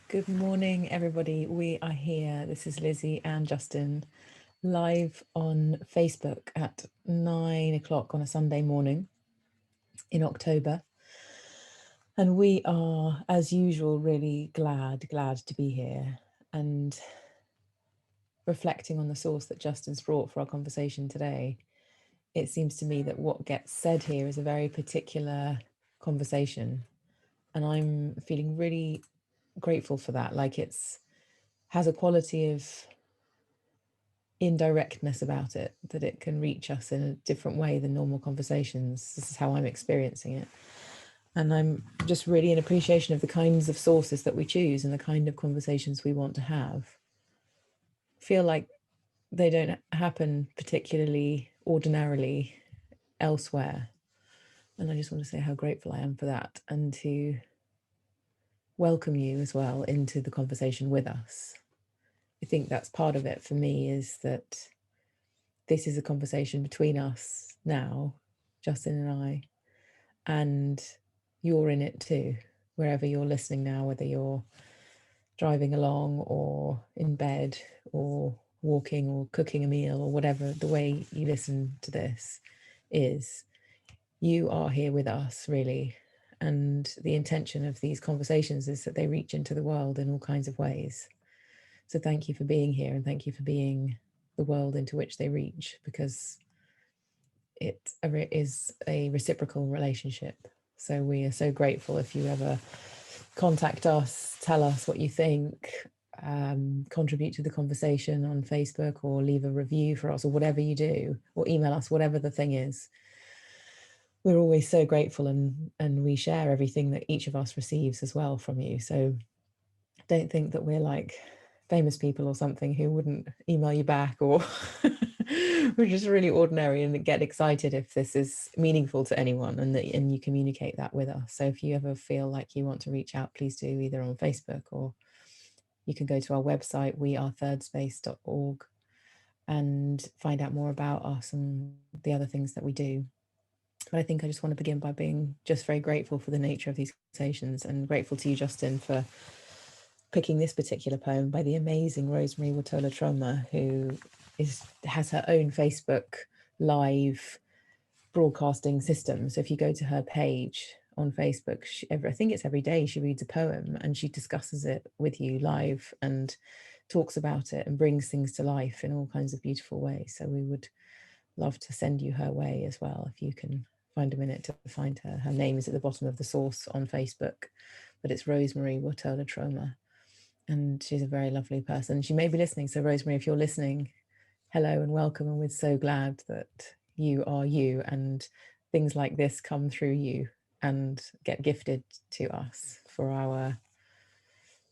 Good morning, everybody. We are here. This is Lizzie and Justin live on Facebook at 9 o'clock on a Sunday morning in October. And we are, as usual, really glad to be here and reflecting on the source that Justin's brought for our conversation today. It seems to me that what gets said here is a very particular conversation. And I'm feeling really grateful for that. Like has a quality of indirectness about it, that it can reach us in a different way than normal conversations. This is how I'm experiencing it. And I'm just really in appreciation of the kinds of sources that we choose and the kind of conversations we want to have. I feel like they don't happen particularly ordinarily elsewhere. And I just want to say how grateful I am for that and to welcome you as well into the conversation with us. I think that's part of it for me, is that this is a conversation between us now, Justin and I, and you're in it too, wherever you're listening now, whether you're driving along or in bed or walking or cooking a meal or whatever the way you listen to this is, you are here with us, really. And the intention of these conversations is that they reach into the world in all kinds of ways. So thank you for being here, and thank you for being the world into which they reach, because it is a reciprocal relationship. So we are so grateful if you ever contact us, tell us what you think, contribute to the conversation on Facebook, or leave a review for us, or whatever you do, or email us, whatever the thing is. We're always so grateful, and we share everything that each of us receives as well from you. So don't think that we're like famous people or something who wouldn't email you back, or we're just really ordinary and get excited if this is meaningful to anyone, and you communicate that with us. So if you ever feel like you want to reach out, please do, either on Facebook, or you can go to our website, wearethirdspace.org, and find out more about us and the other things that we do. But I think I just want to begin by being just very grateful for the nature of these conversations, and grateful to you, Justin, for picking this particular poem by the amazing Rosemary Watola Troma, who has her own Facebook live broadcasting system. So if you go to her page on Facebook, I think it's every day, she reads a poem and she discusses it with you live and talks about it and brings things to life in all kinds of beautiful ways. So we would love to send you her way as well, if you can find a minute to find her. Her name is at the bottom of the source on Facebook, but it's Rosemary Watola Troma. And she's a very lovely person. She may be listening. So Rosemary, if you're listening, hello and welcome. And we're so glad that you are you, and things like this come through you and get gifted to us for our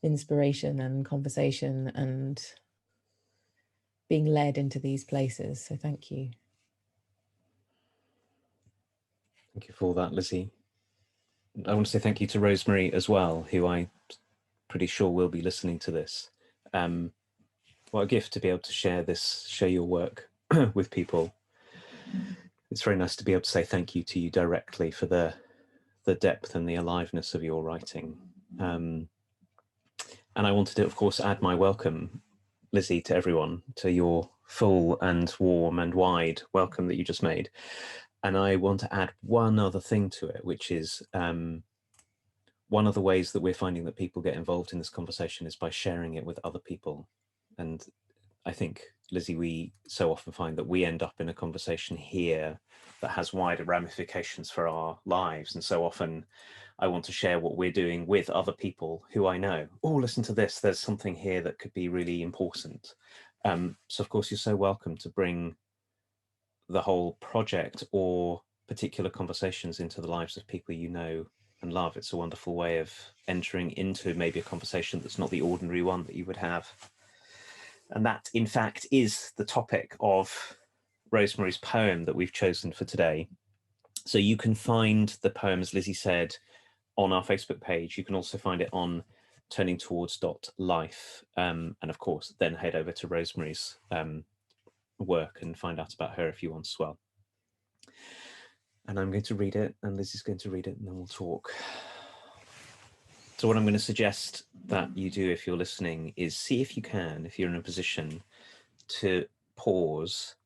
inspiration and conversation and being led into these places. So thank you. Thank you for all that, Lizzie. I want to say thank you to Rosemary as well, who I'm pretty sure will be listening to this. What a gift to be able to share your work with people. It's very nice to be able to say thank you to you directly for the depth and the aliveness of your writing. And I wanted to, of course, add my welcome, Lizzie, to everyone, to your full and warm and wide welcome that you just made. And I want to add one other thing to it, which is one of the ways that we're finding that people get involved in this conversation is by sharing it with other people. And I think, Lizzie, we so often find that we end up in a conversation here that has wider ramifications for our lives. And so often I want to share what we're doing with other people who I know. Oh, listen to this. There's something here that could be really important. So, of course, you're so welcome to bring the whole project or particular conversations into the lives of people you know and love. It's a wonderful way of entering into maybe a conversation that's not the ordinary one that you would have. And that, in fact, is the topic of Rosemary's poem that we've chosen for today. So you can find the poem, as Lizzie said, on our Facebook page. You can also find it on turningtowards.life. And of course, then head over to Rosemary's work and find out about her if you want as well. And I'm going to read it, and Lizzie's going to read it, and then we'll talk. So what I'm going to suggest that you do if you're listening is see if you can, if you're in a position to pause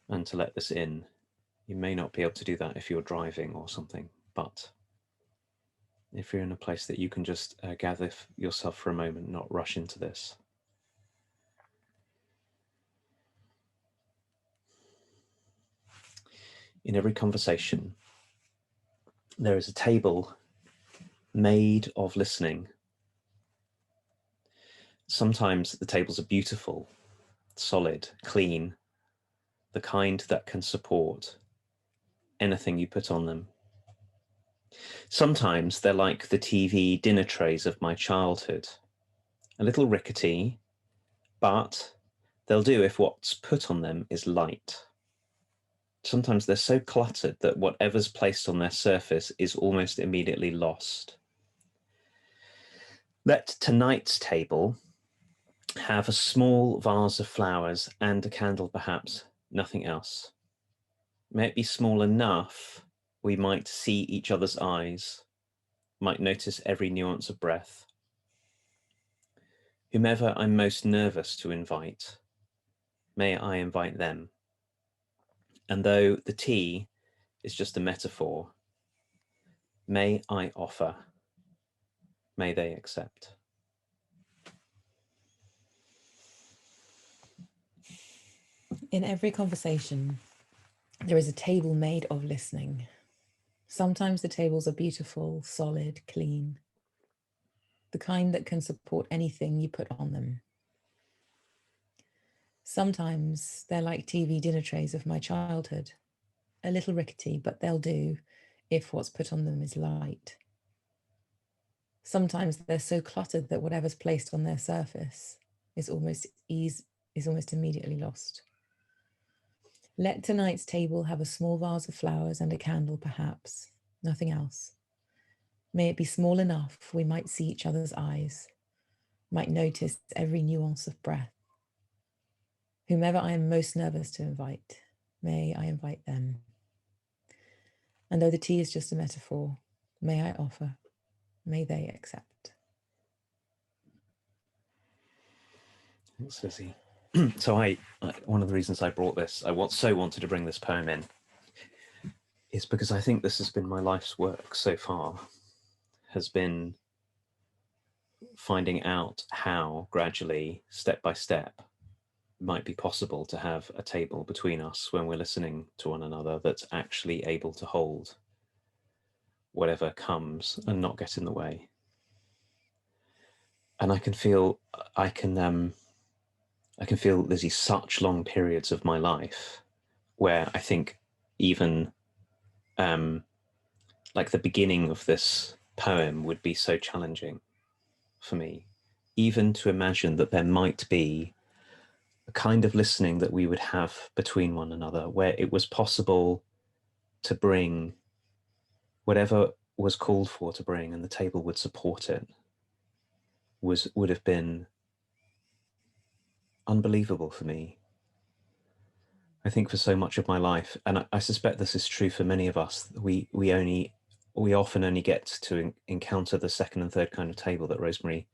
and to let this in. You may not be able to do that if you're driving or something, but if you're in a place that you can just gather yourself for a moment, not rush into this. In every conversation, there is a table made of listening. Sometimes the tables are beautiful, solid, clean, the kind that can support anything you put on them. Sometimes they're like the TV dinner trays of my childhood, a little rickety, but they'll do if what's put on them is light. Sometimes they're so cluttered that whatever's placed on their surface is almost immediately lost. Let tonight's table have a small vase of flowers and a candle, perhaps, nothing else. May it be small enough we might see each other's eyes, might notice every nuance of breath. Whomever I'm most nervous to invite, may I invite them. And though the tea is just a metaphor, may I offer, may they accept. In every conversation, there is a table made of listening. Sometimes the tables are beautiful, solid, clean, the kind that can support anything you put on them. Sometimes they're like TV dinner trays of my childhood, a little rickety, but they'll do if what's put on them is light. Sometimes they're so cluttered that whatever's placed on their surface is almost immediately lost. Let tonight's table have a small vase of flowers and a candle, perhaps, nothing else. May it be small enough we might see each other's eyes, might notice every nuance of breath. Whomever I am most nervous to invite, may I invite them. And though the tea is just a metaphor, may I offer, may they accept. Thanks, Lizzie. So one of the reasons I brought this, I so wanted to bring this poem in, is because I think this has been my life's work so far, has been finding out how gradually, step by step, might be possible to have a table between us when we're listening to one another that's actually able to hold whatever comes and not get in the way. And I can feel, Lizzie, such long periods of my life where I think even like the beginning of this poem would be so challenging for me, even to imagine that there might be a kind of listening that we would have between one another where it was possible to bring whatever was called for to bring and the table would support it, would have been unbelievable for me. I think for so much of my life, and I suspect this is true for many of us, we often only get to encounter the second and third kind of table that Rosemary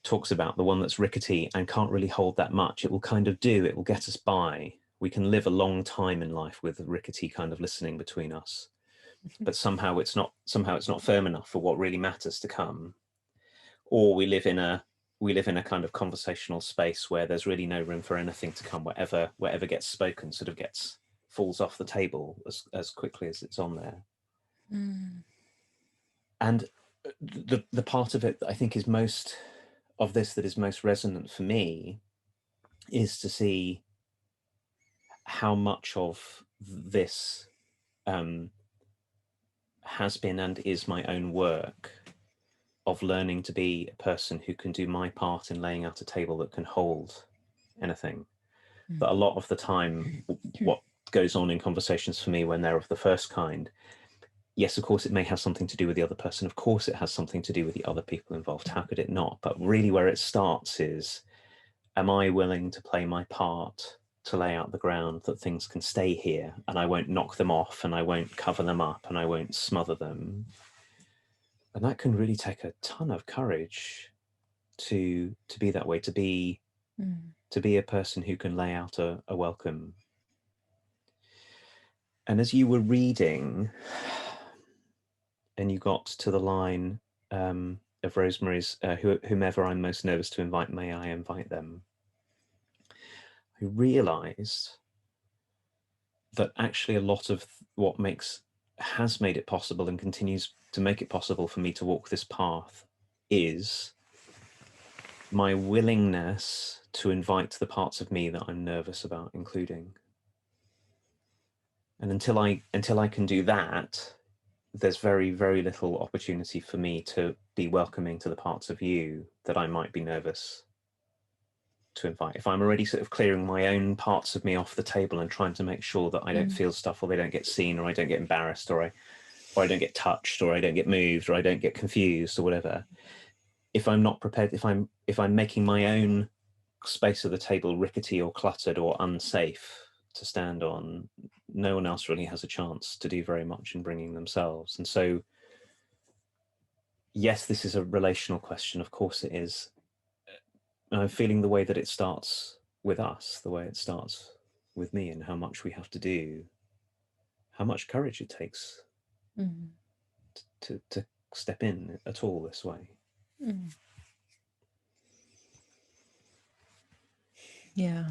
talks about, the one that's rickety and can't really hold that much. It will kind of do, it will get us by. We can live a long time in life with rickety kind of listening between us, but somehow it's not firm enough for what really matters to come. Or we live in a kind of conversational space where there's really no room for anything to come. Whatever gets spoken sort of falls off the table as quickly as it's on there. And the part of it that I think is most of this that is most resonant for me is to see how much of this has been and is my own work of learning to be a person who can do my part in laying out a table that can hold anything. But a lot of the time, what goes on in conversations for me when they're of the first kind, yes, of course, it may have something to do with the other person. Of course, it has something to do with the other people involved. How could it not? But really where it starts is, am I willing to play my part to lay out the ground that things can stay here and I won't knock them off and I won't cover them up and I won't smother them? And that can really take a ton of courage to be that way, to be a person who can lay out a welcome. And as you were reading, and you got to the line of Rosemary's, whomever I'm most nervous to invite, may I invite them? I realized that actually a lot of what has made it possible and continues to make it possible for me to walk this path is my willingness to invite the parts of me that I'm nervous about including. And until I can do that, there's very, very little opportunity for me to be welcoming to the parts of you that I might be nervous to invite. If I'm already sort of clearing my own parts of me off the table and trying to make sure that I don't feel stuff, or they don't get seen, or I don't get embarrassed, or I don't get touched, or I don't get moved, or I don't get confused, or whatever. If I'm not prepared, if I'm making my own space of the table rickety or cluttered or unsafe to stand on, no one else really has a chance to do very much in bringing themselves. And so, yes, this is a relational question. Of course it is. I'm feeling the way that it starts with us, the way it starts with me, and how much we have to do, how much courage it takes to step in at all this way. Yeah,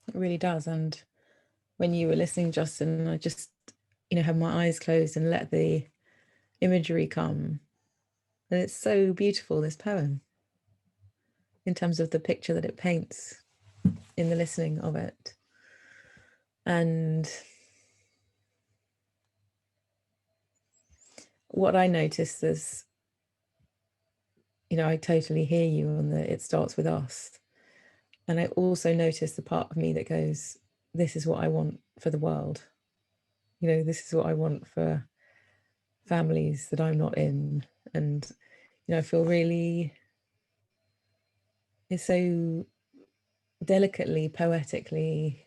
it really does. And when you were listening, Justin, I just, had my eyes closed and let the imagery come. And it's so beautiful, this poem, in terms of the picture that it paints in the listening of it. And what I noticed is, I totally hear you on the it starts with us. And I also notice the part of me that goes, this is what I want for the world. This is what I want for families that I'm not in. And, I feel really, it's so delicately, poetically,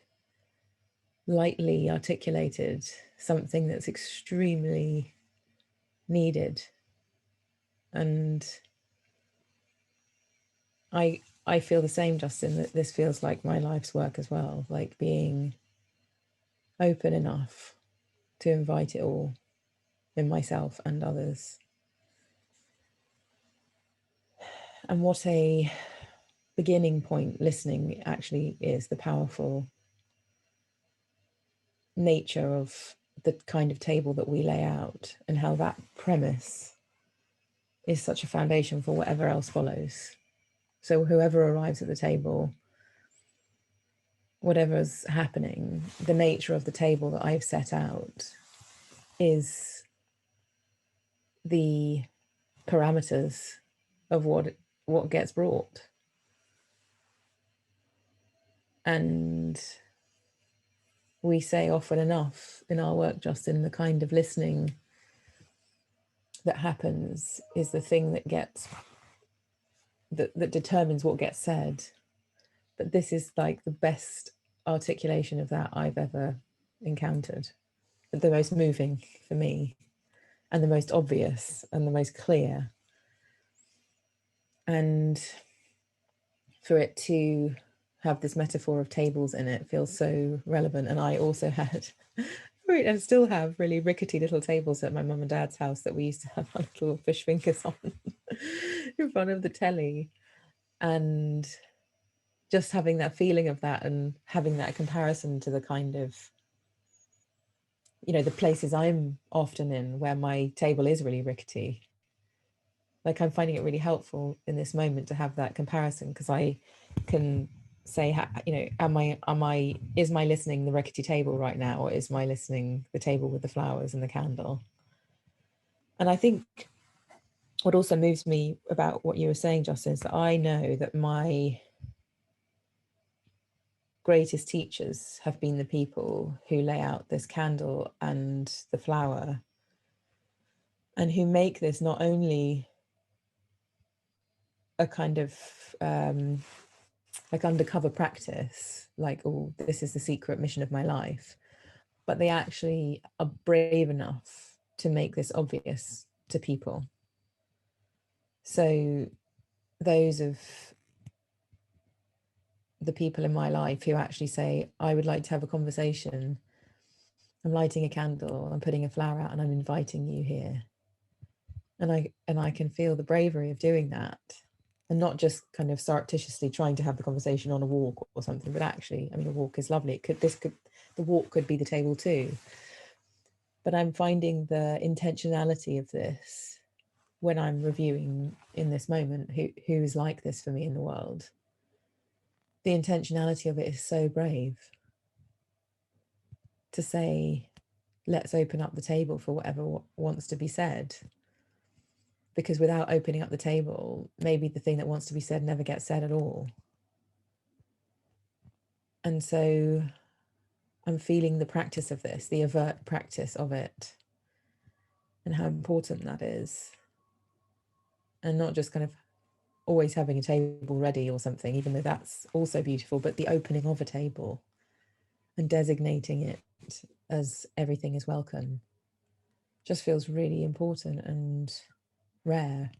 lightly articulated, something that's extremely needed. And I feel the same, Justin, that this feels like my life's work as well, like being open enough to invite it all in myself and others. And what a beginning point listening actually is, the powerful nature of the kind of table that we lay out, and how that premise is such a foundation for whatever else follows. So whoever arrives at the table, whatever's happening, the nature of the table that I've set out is the parameters of what gets brought. And we say often enough in our work, Justin, the kind of listening that happens is the thing that determines what gets said. But this is like the best articulation of that I've ever encountered, the most moving for me, and the most obvious and the most clear. And for it to have this metaphor of tables in it feels so relevant. And I also had and still have really rickety little tables at my mum and dad's house that we used to have our little fish fingers on in front of the telly. And just having that feeling of that, and having that comparison to the kind of, the places I'm often in where my table is really rickety. Like, I'm finding it really helpful in this moment to have that comparison, because I can say, is my listening the rickety table right now, or is my listening the table with the flowers and the candle? And I think what also moves me about what you were saying, Justin, is that I know that my greatest teachers have been the people who lay out this candle and the flower, and who make this not only a kind of like undercover practice, like, oh, this is the secret mission of my life, but they actually are brave enough to make this obvious to people. So those of the people in my life who actually say, I would like to have a conversation, I'm lighting a candle, I'm putting a flower out, and I'm inviting you here. And I can feel the bravery of doing that, and not just kind of surreptitiously trying to have the conversation on a walk or something, but actually, I mean, a walk is lovely. The walk could be the table too. But I'm finding the intentionality of this when I'm reviewing in this moment who's like this for me in the world. The intentionality of it is so brave to say, let's open up the table for whatever wants to be said. Because without opening up the table, maybe the thing that wants to be said never gets said at all. And so I'm feeling the practice of this, the overt practice of it, and how important that is. And not just kind of always having a table ready or something, even though that's also beautiful, but the opening of a table and designating it as everything is welcome just feels really important and rare.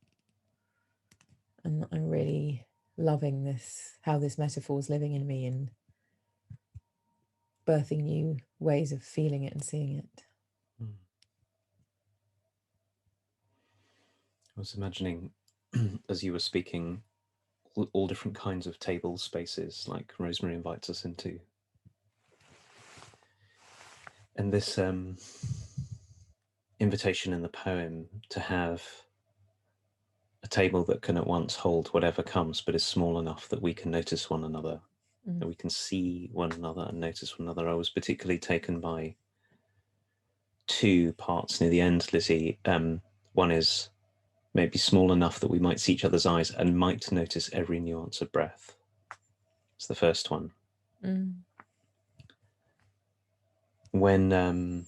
And I'm really loving this, how this metaphor is living in me and birthing new ways of feeling it and seeing it. I was imagining, as you were speaking, all different kinds of table spaces like Rosemary invites us into. And this invitation in the poem to have a table that can at once hold whatever comes, but is small enough that we can notice one another, that we can see one another and notice one another. I was particularly taken by two parts near the end, Lizzie. One is maybe small enough that we might see each other's eyes and might notice every nuance of breath. It's the first one. When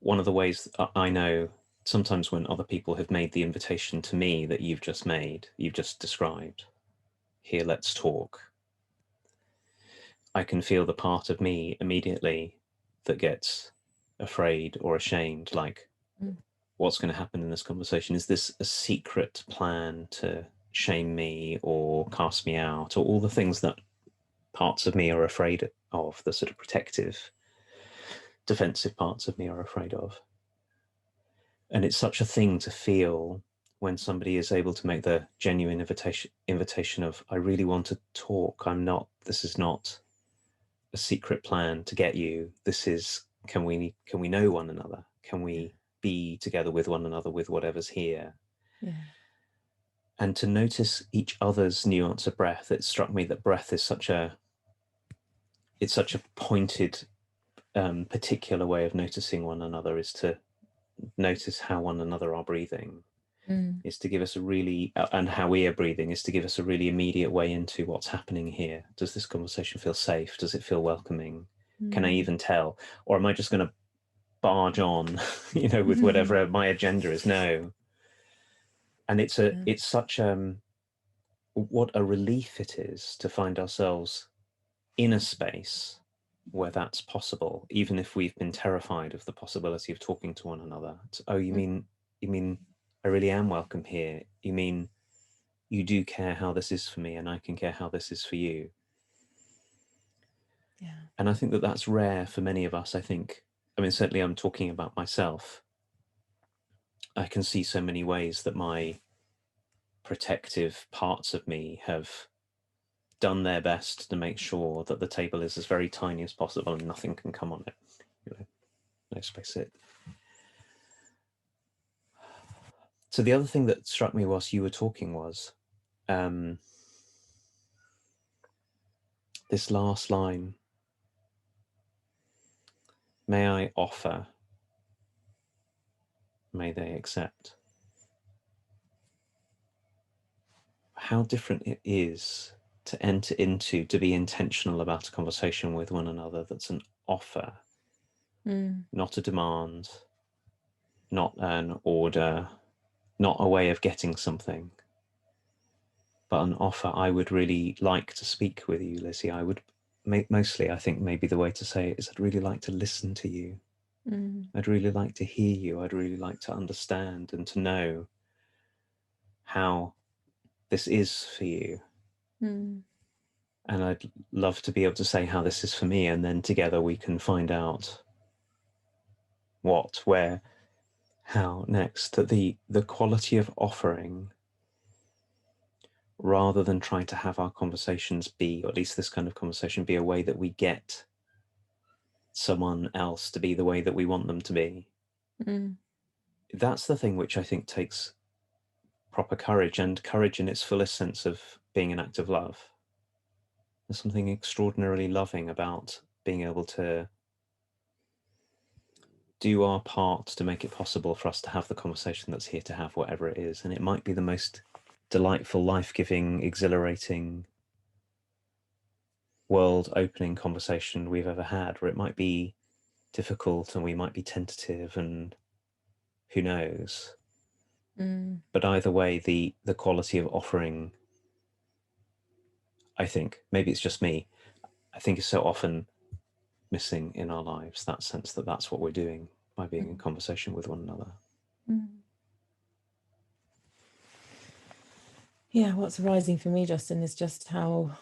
one of the ways I know sometimes when other people have made the invitation to me that you've just described, here, let's talk, I can feel the part of me immediately that gets afraid or ashamed, like, what's going to happen in this conversation? Is this a secret plan to shame me or cast me out, or all the things that parts of me are afraid of, the sort of protective, defensive parts of me are afraid of? And it's such a thing to feel when somebody is able to make the genuine invitation of, I really want to talk. This is not a secret plan to get you. This is, can we know one another? Can we be together with one another with whatever's here? Yeah. And to notice each other's nuance of breath, it struck me that breath is such a pointed, particular way of noticing one another, is to notice how one another are breathing, is to give us a really, and how we are breathing, is to give us a really immediate way into what's happening here. Does this conversation feel safe? Does it feel welcoming? Can I even tell? Or am I just going to barge on, with whatever my agenda is? No. And it's such what a relief it is to find ourselves in a space where that's possible, even if we've been terrified of the possibility of talking to one another. It's, oh, you mean I really am welcome here? You mean you do care how this is for me, and I can care how this is for you? Yeah. And I think that that's rare for many of us. I mean, certainly I'm talking about myself. I can see so many ways that my protective parts of me have done their best to make sure that the table is as very tiny as possible and nothing can come on it. No space it. So the other thing that struck me whilst you were talking was this last line, may I offer, may they accept. How different it is to enter into, to be intentional about a conversation with one another that's an offer, not a demand, not an order, not a way of getting something, but an offer. I would really like to speak with you, Lizzie. I would mostly, I think maybe the way to say it is, I'd really like to listen to you. I'd really like to hear you. I'd really like to understand and to know how this is for you. And I'd love to be able to say how this is for me, and then together we can find out what, where, how next. That the quality of offering, rather than trying to have our conversations be, or at least this kind of conversation be, a way that we get someone else to be the way that we want them to be. That's the thing which I think takes proper courage, and courage in its fullest sense of being an act of love. There's something extraordinarily loving about being able to do our part to make it possible for us to have the conversation that's here to have, whatever it is. And it might be the most delightful, life-giving, exhilarating, world-opening conversation we've ever had, or it might be difficult and we might be tentative and who knows. But either way, the quality of offering, I think, maybe it's just me, I think is so often missing in our lives, that sense that that's what we're doing by being in conversation with one another. Yeah, what's arising for me, Justin, is just how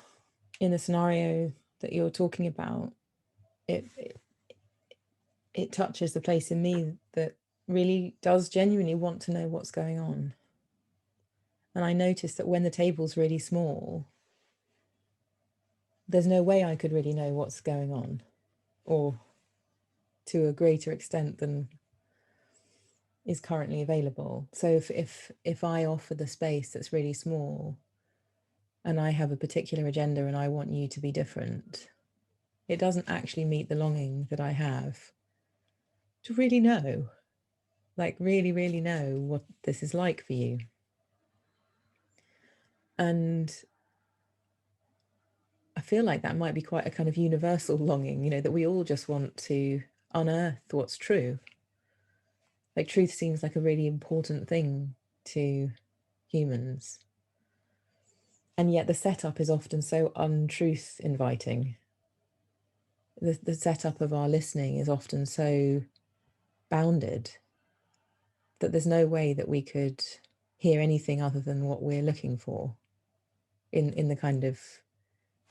in the scenario that you're talking about, it touches the place in me that really does genuinely want to know what's going on. And I noticed that when the table's really small, there's no way I could really know what's going on, or to a greater extent than is currently available. So if I offer the space that's really small and I have a particular agenda and I want you to be different, it doesn't actually meet the longing that I have to really know, like really, really know what this is like for you. And I feel like that might be quite a kind of universal longing, you know, that we all just want to unearth what's true. Like truth seems like a really important thing to humans. And yet the setup is often so untruth inviting. The setup of our listening is often so bounded that there's no way that we could hear anything other than what we're looking for in the kind of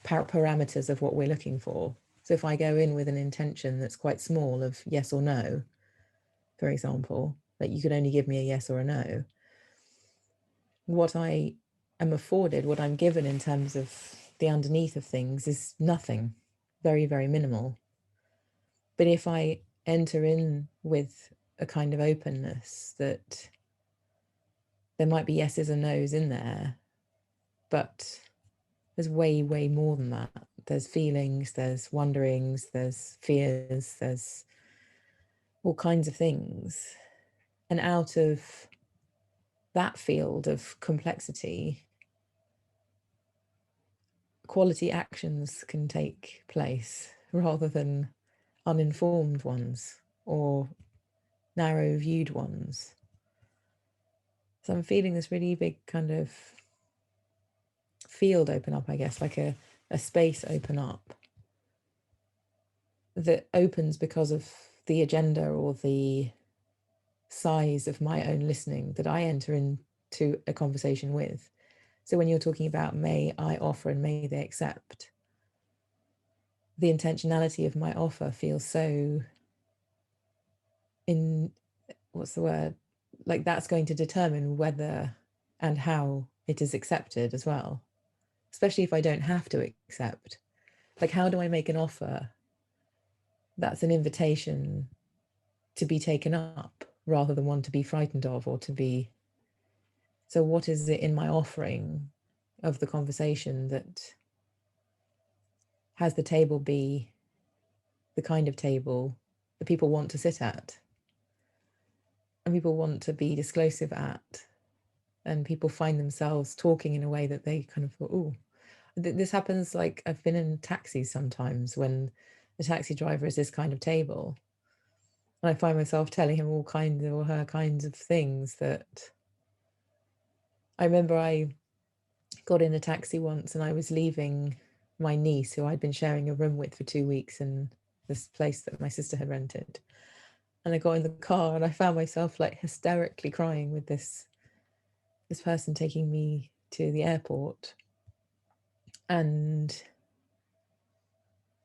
parameters of what we're looking for. So if I go in with an intention that's quite small of yes or no, for example, that you could only give me a yes or a no, what I am afforded, what I'm given in terms of the underneath of things is nothing, very, very minimal. But if I enter in with a kind of openness that there might be yeses and nos in there, but there's way, way more than that. There's feelings, there's wonderings, there's fears, there's all kinds of things. And out of that field of complexity, quality actions can take place rather than uninformed ones or narrow viewed ones. So I'm feeling this really big kind of field open up, I guess, like a space open up that opens because of the agenda or the size of my own listening that I enter into a conversation with. So when you're talking about may I offer and may they accept, the intentionality of my offer feels so what's the word? Like that's going to determine whether and how it is accepted as well, especially if I don't have to accept. Like, how do I make an offer that's an invitation to be taken up rather than one to be frightened of or to be. So what is it in my offering of the conversation that has the table be the kind of table that people want to sit at and people want to be disclosive at, and people find themselves talking in a way that they kind of thought, oh, this happens. Like I've been in taxis sometimes when the taxi driver is this kind of table, and I find myself telling him all kinds or her kinds of things that I remember I got in a taxi once and I was leaving my niece, who I'd been sharing a room with for 2 weeks in this place that my sister had rented. And I got in the car and I found myself like hysterically crying with this person taking me to the airport. And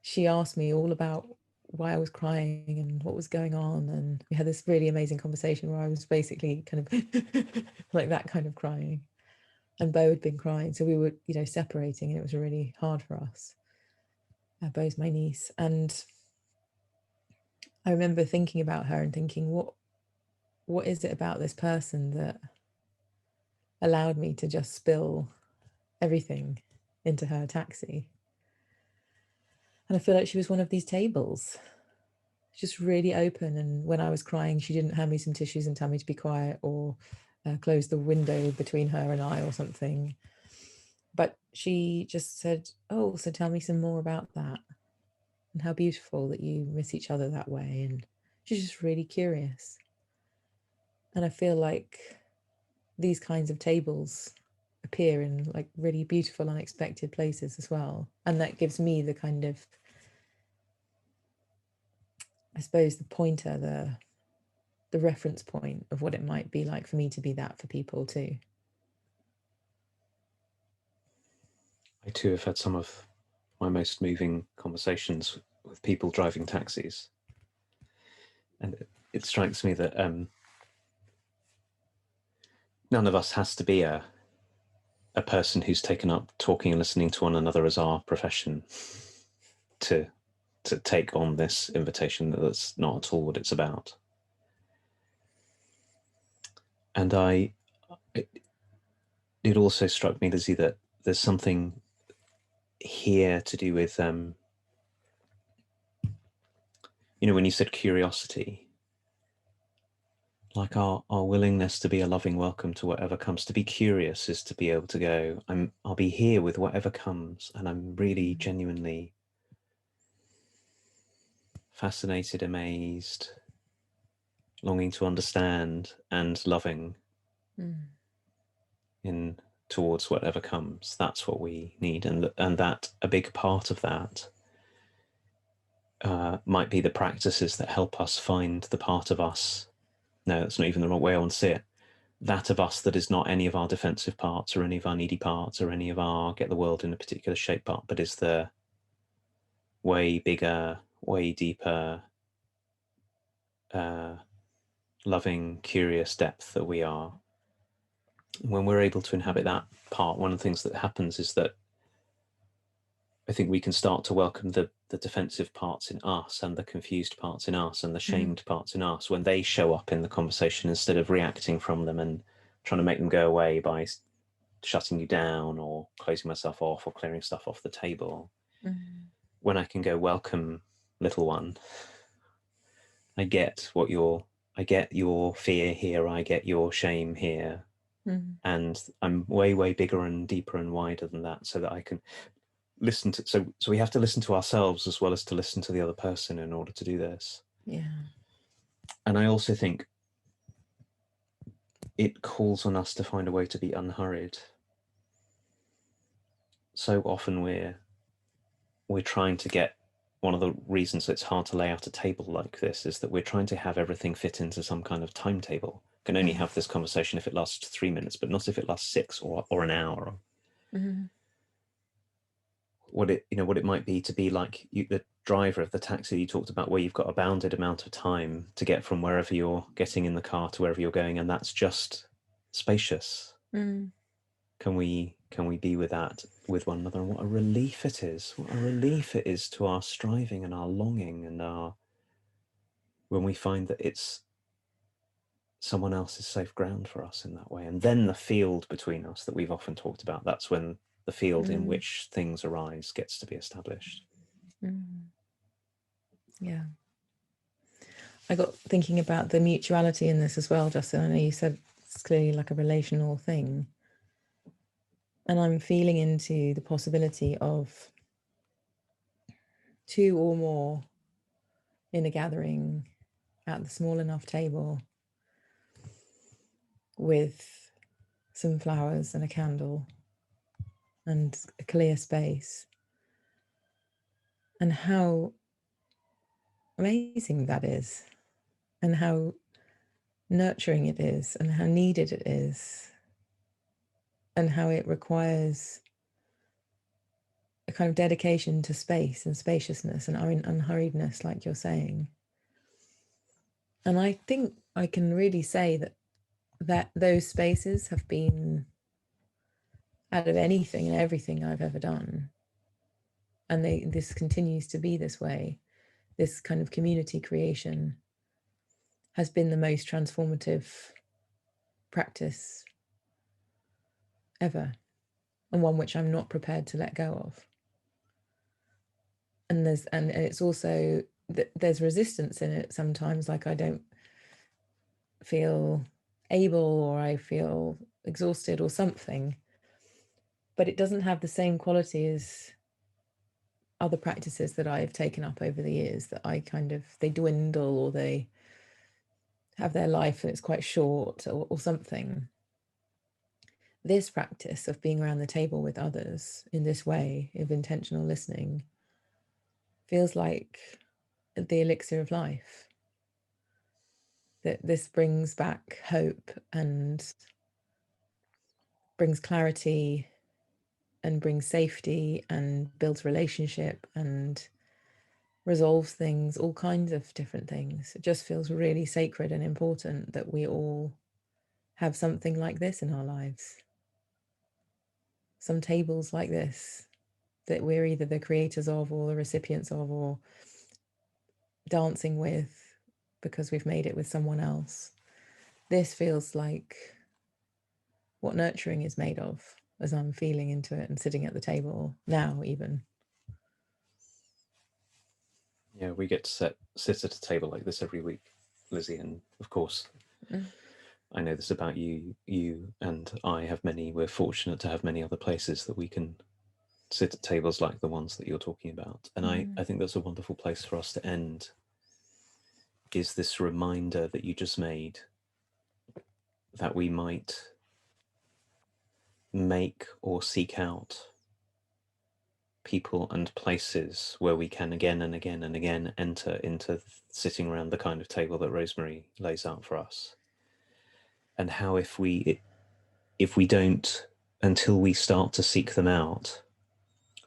she asked me all about why I was crying and what was going on. And we had this really amazing conversation where I was basically kind of like that kind of crying. And Bo had been crying. So we were, separating, and it was really hard for us. Bo's my niece. And I remember thinking about her and thinking, what is it about this person that allowed me to just spill everything into her taxi? And I feel like she was one of these tables, just really open. And when I was crying, she didn't hand me some tissues and tell me to be quiet, or close the window between her and I or something. But she just said, "Oh, so tell me some more about that, and how beautiful that you miss each other that way." And she's just really curious. And I feel like these kinds of tables appear in like really beautiful, unexpected places as well. And that gives me the kind of, I suppose, the pointer, the reference point of what it might be like for me to be that for people too. I too have had some of my most moving conversations with people driving taxis. And it strikes me that none of us has to be a person who's taken up talking and listening to one another as our profession to take on this invitation. That's not at all what it's about. And it also struck me, Lizzie, that there's something here to do with when you said curiosity, like our willingness to be a loving welcome to whatever comes. To be curious is to be able to go, I'll be here with whatever comes, and I'm really genuinely fascinated, amazed, longing to understand, and loving in towards whatever comes. That's what we need. And that a big part of that might be the practices that help us find the part of us. No, that's not even the right way I want to see it. That of us that is not any of our defensive parts or any of our needy parts or any of our get the world in a particular shape part, but is the way bigger, way deeper, loving, curious depth that we are. When we're able to inhabit that part, one of the things that happens is that I think we can start to welcome the defensive parts in us and the confused parts in us and the shamed parts in us when they show up in the conversation, instead of reacting from them and trying to make them go away by shutting you down or closing myself off or clearing stuff off the table. When I can go, welcome, little one, I get your fear here, I get your shame here. And I'm way, way bigger and deeper and wider than that, so that I can listen to, so we have to listen to ourselves as well as to listen to the other person in order to do this. And I also think it calls on us to find a way to be unhurried. So often we're trying to get, one of the reasons it's hard to lay out a table like this is that we're trying to have everything fit into some kind of timetable. Can only have this conversation if it lasts 3 minutes, but not if it lasts 6 or an hour. What it might be to be like the driver of the taxi you talked about, where you've got a bounded amount of time to get from wherever you're getting in the car to wherever you're going, and that's just spacious. Can we be with that with one another? And what a relief it is! What a relief it is to our striving and our longing and when we find that it's someone else's safe ground for us in that way. And then the field between us that we've often talked about, that's when the field in which things arise gets to be established. Yeah. I got thinking about the mutuality in this as well, Justin. I know you said it's clearly like a relational thing. And I'm feeling into the possibility of 2 or more in a gathering at the small enough table with some flowers and a candle and a clear space. And how amazing that is. and how nurturing it is and how needed it is and how it requires a kind of dedication to space and spaciousness and unhurriedness, like you're saying. And I think I can really say that those spaces have been, out of anything and everything I've ever done, and this continues to be this way, this kind of community creation has been the most transformative practice ever, and one which I'm not prepared to let go of. And it's also there's resistance in it sometimes, like I don't feel able, or I feel exhausted or something, but it doesn't have the same quality as other practices that I've taken up over the years, that they dwindle, or they have their life and it's quite short, or something. This practice of being around the table with others in this way of intentional listening feels like the elixir of life. That this brings back hope and brings clarity and brings safety and builds relationship and resolves things, all kinds of different things. It just feels really sacred and important that we all have something like this in our lives. Some tables like this that we're either the creators of or the recipients of, or dancing with because we've made it with someone else. This feels like what nurturing is made of, as I'm feeling into it and sitting at the table now even. Yeah, we get to sit at a table like this every week, Lizzie, and of course, I know this about you. You and I have we're fortunate to have many other places that we can sit at tables like the ones that you're talking about. And I think that's a wonderful place for us to end, is this reminder that you just made, that we might make or seek out people and places where we can again and again and again enter into sitting around the kind of table that Rosemary lays out for us. And how if we don't, until we start to seek them out,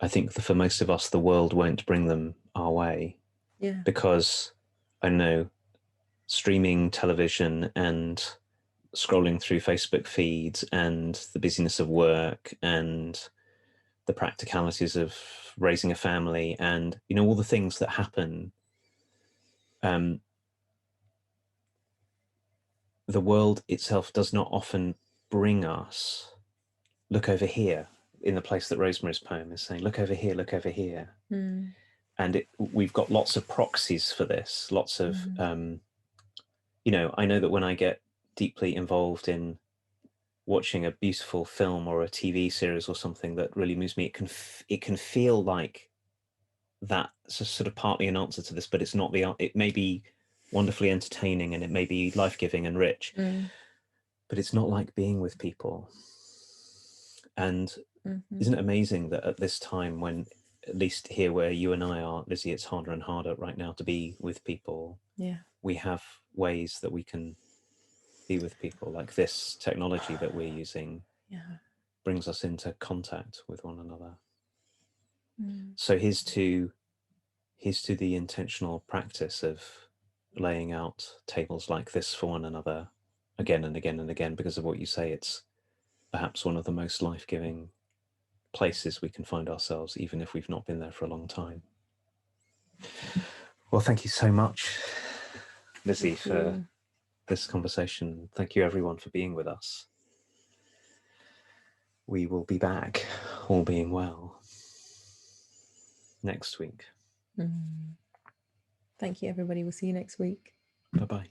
I think that for most of us, the world won't bring them our way. Yeah. Because I know streaming television and scrolling through Facebook feeds and the busyness of work and the practicalities of raising a family and, you know, all the things that happen, the world itself does not often bring us, look over here, in the place that Rosemary's poem is saying, look over here, look over here. And we've got lots of proxies for this, lots of, you know, I know that when I get deeply involved in watching a beautiful film or a TV series or something that really moves me, it can feel like that's sort of partly an answer to this, but it's not. It may be wonderfully entertaining and it may be life-giving and rich, but it's not like being with people. And isn't it amazing that at this time, when at least here where you and I are, Lizzie, it's harder and harder right now to be with people. Yeah. We have ways that we can be with people, like this technology that we're using brings us into contact with one another. So here's to the intentional practice of laying out tables like this for one another again and again and again, because of what you say. It's perhaps one of the most life-giving places we can find ourselves, even if we've not been there for a long time. Well, thank you so much, Lizzie, for this conversation. Thank you, everyone, for being with us. We will be back, all being well, next week. Thank you, everybody. We'll see you next week. Bye-bye.